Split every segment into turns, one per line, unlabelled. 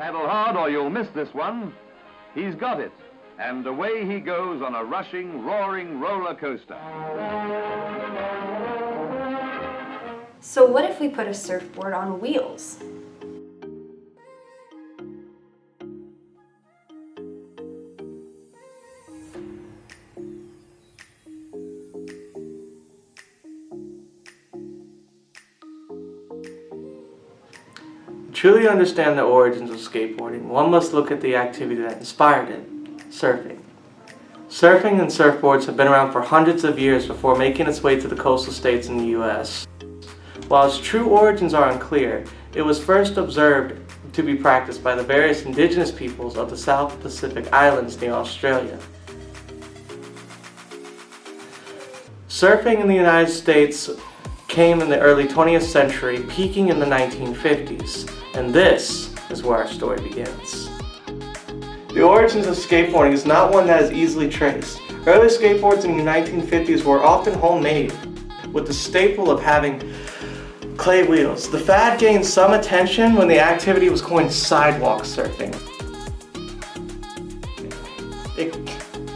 Paddle hard or you'll miss this one. He's got it. And away he goes on a rushing, roaring roller coaster.
So what if we put a surfboard on wheels?
To truly understand the origins of skateboarding, one must look at the activity that inspired it, surfing. Surfing and surfboards have been around for hundreds of years before making its way to the coastal states in the U.S. While its true origins are unclear, it was first observed to be practiced by the various indigenous peoples of the South Pacific Islands near Australia. Surfing in the United States came in the early 20th century, peaking in the 1950s, and this is where our story begins. The origins of skateboarding is not one that is easily traced. Early skateboards in the 1950s were often homemade, with the staple of having clay wheels. The fad gained some attention when the activity was coined sidewalk surfing. It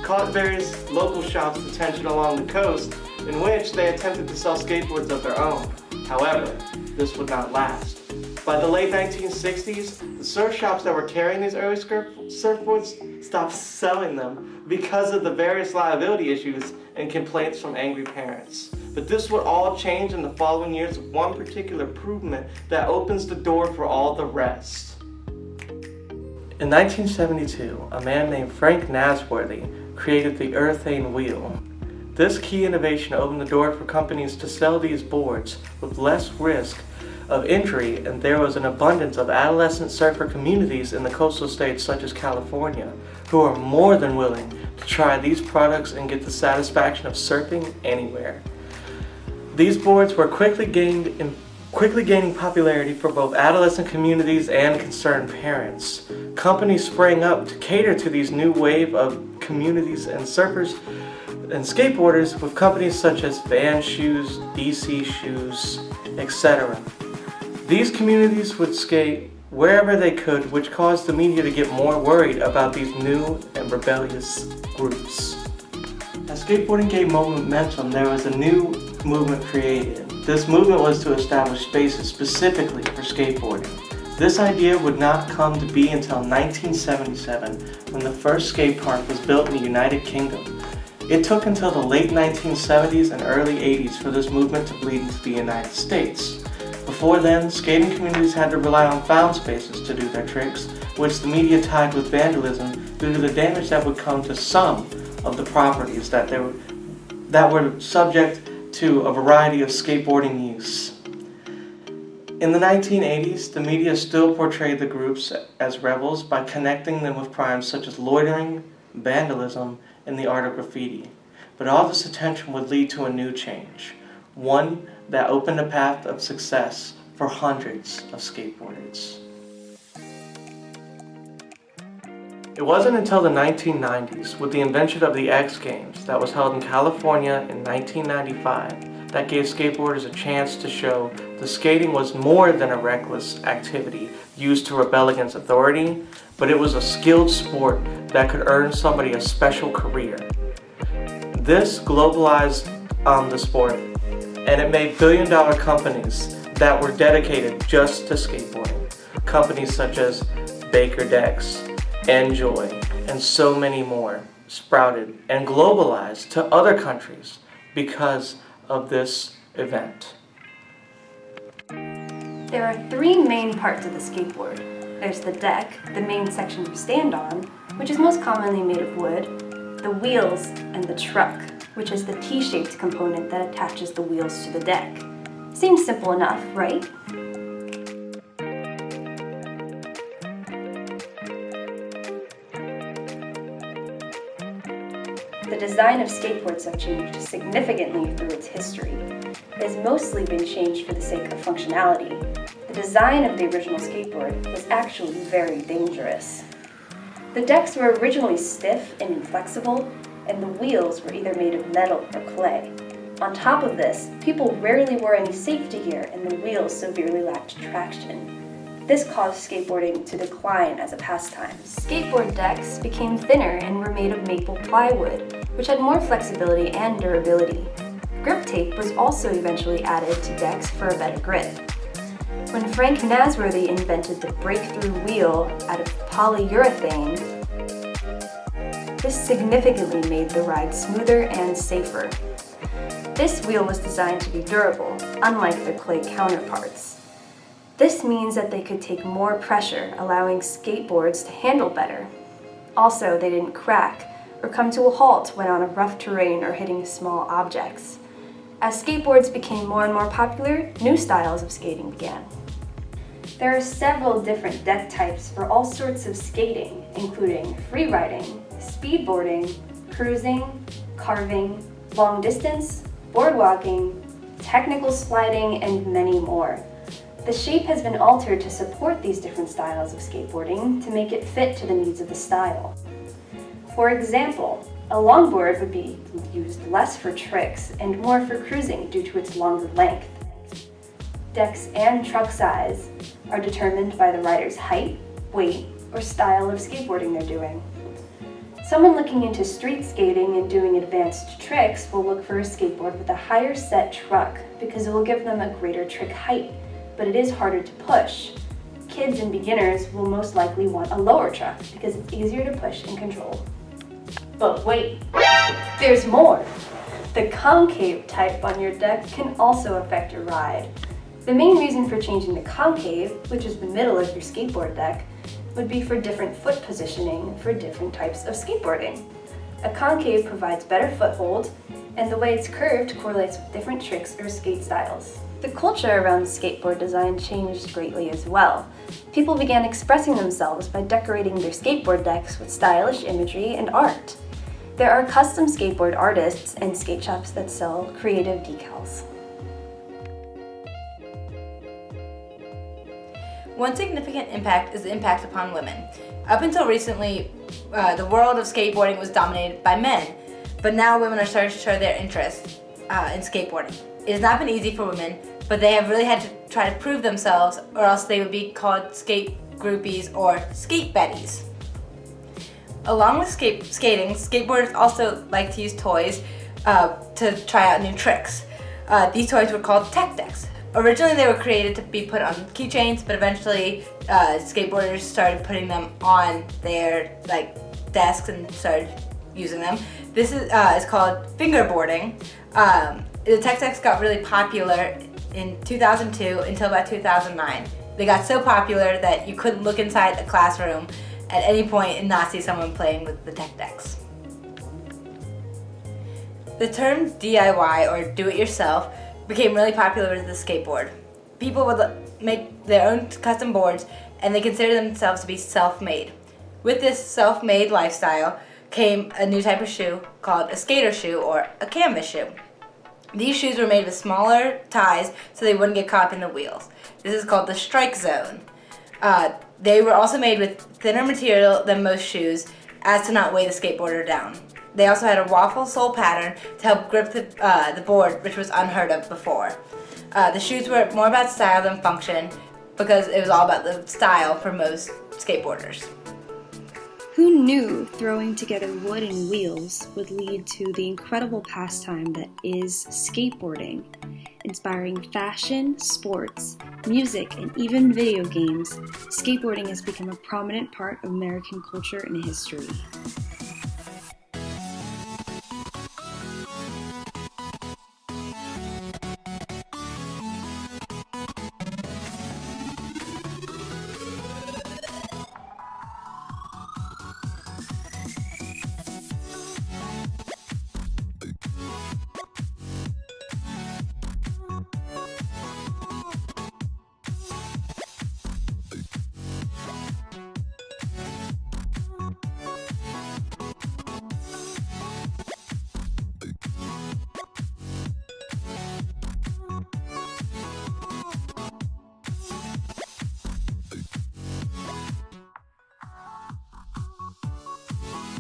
caught various local shops' attention along the coast, in which they attempted to sell skateboards of their own. However, this would not last. By the late 1960s, the surf shops that were carrying these early surfboards stopped selling them because of the various liability issues and complaints from angry parents. But this would all change in the following years with one particular improvement that opens the door for all the rest. In 1972, a man named Frank Nasworthy created the urethane wheel. This key innovation opened the door for companies to sell these boards with less risk of injury, and there was an abundance of adolescent surfer communities in the coastal states such as California who are more than willing to try these products and get the satisfaction of surfing anywhere. These boards were quickly gaining popularity for both adolescent communities and concerned parents. Companies sprang up to cater to these new wave of communities and surfers and skateboarders with companies such as Van Shoes, DC Shoes, etc. These communities would skate wherever they could, which caused the media to get more worried about these new and rebellious groups. As skateboarding gained momentum, there was a new movement created. This movement was to establish spaces specifically for skateboarding. This idea would not come to be until 1977, when the first skate park was built in the United Kingdom. It took until the late 1970s and early 80s for this movement to bleed into the United States. Before then, skating communities had to rely on found spaces to do their tricks, which the media tied with vandalism due to the damage that would come to some of the properties that were subject to a variety of skateboarding use. In the 1980s, the media still portrayed the groups as rebels by connecting them with crimes such as loitering, vandalism, and the art of graffiti. But all this attention would lead to a new change, one that opened a path of success for hundreds of skateboarders. It wasn't until the 1990s, with the invention of the X Games that was held in California in 1995, that gave skateboarders a chance to show the skating was more than a reckless activity used to rebel against authority, but it was a skilled sport that could earn somebody a special career. This globalized the sport, and it made billion-dollar companies that were dedicated just to skateboarding. Companies such as Baker Decks, Enjoy, and so many more sprouted and globalized to other countries because of this event.
There are three main parts of the skateboard. There's the deck, the main section you stand on, which is most commonly made of wood, the wheels, and the truck, which is the T-shaped component that attaches the wheels to the deck. Seems simple enough, right? The design of skateboards have changed significantly through its history. It has mostly been changed for the sake of functionality. The design of the original skateboard was actually very dangerous. The decks were originally stiff and inflexible, and the wheels were either made of metal or clay. On top of this, people rarely wore any safety gear, and the wheels severely lacked traction. This caused skateboarding to decline as a pastime. Skateboard decks became thinner and were made of maple plywood, which had more flexibility and durability. Grip tape was also eventually added to decks for a better grip. When Frank Nasworthy invented the breakthrough wheel out of polyurethane, this significantly made the ride smoother and safer. This wheel was designed to be durable, unlike their clay counterparts. This means that they could take more pressure, allowing skateboards to handle better. Also, they didn't crack or come to a halt when on a rough terrain or hitting small objects. As skateboards became more and more popular, new styles of skating began. There are several different deck types for all sorts of skating, including freeriding, speedboarding, cruising, carving, long distance, boardwalking, technical sliding, and many more. The shape has been altered to support these different styles of skateboarding to make it fit to the needs of the style. For example, a longboard would be used less for tricks and more for cruising due to its longer length. Decks and truck size are determined by the rider's height, weight, or style of skateboarding they're doing. Someone looking into street skating and doing advanced tricks will look for a skateboard with a higher set truck because it will give them a greater trick height, but it is harder to push. Kids and beginners will most likely want a lower truck because it's easier to push and control. But wait, there's more! The concave type on your deck can also affect your ride. The main reason for changing the concave, which is the middle of your skateboard deck, would be for different foot positioning for different types of skateboarding. A concave provides better foothold, and the way it's curved correlates with different tricks or skate styles. The culture around skateboard design changed greatly as well. People began expressing themselves by decorating their skateboard decks with stylish imagery and art. There are custom skateboard artists and skate shops that sell creative decals.
One significant impact is the impact upon women. Up until recently, the world of skateboarding was dominated by men, but now women are starting to show their interest in skateboarding. It has not been easy for women, but they have really had to try to prove themselves, or else they would be called skate groupies or skate betties. Along with skating, skateboarders also like to use toys to try out new tricks. These toys were called tech decks. Originally they were created to be put on keychains, but eventually skateboarders started putting them on their desks and started using them. This is called fingerboarding. The tech decks got really popular in 2002 until about 2009. They got so popular that you couldn't look inside a classroom at any point and not see someone playing with the tech decks. The term DIY, or do-it-yourself, became really popular with the skateboard. People would make their own custom boards, and they consider themselves to be self-made. With this self-made lifestyle came a new type of shoe called a skater shoe or a canvas shoe. These shoes were made with smaller ties so they wouldn't get caught in the wheels. This is called the strike zone. They were also made with thinner material than most shoes as to not weigh the skateboarder down. They also had a waffle sole pattern to help grip the board, which was unheard of before. The shoes were more about style than function because it was all about the style for most skateboarders.
Who knew throwing together wood and wheels would lead to the incredible pastime that is skateboarding? Inspiring fashion, sports, music, and even video games, skateboarding has become a prominent part of American culture and history.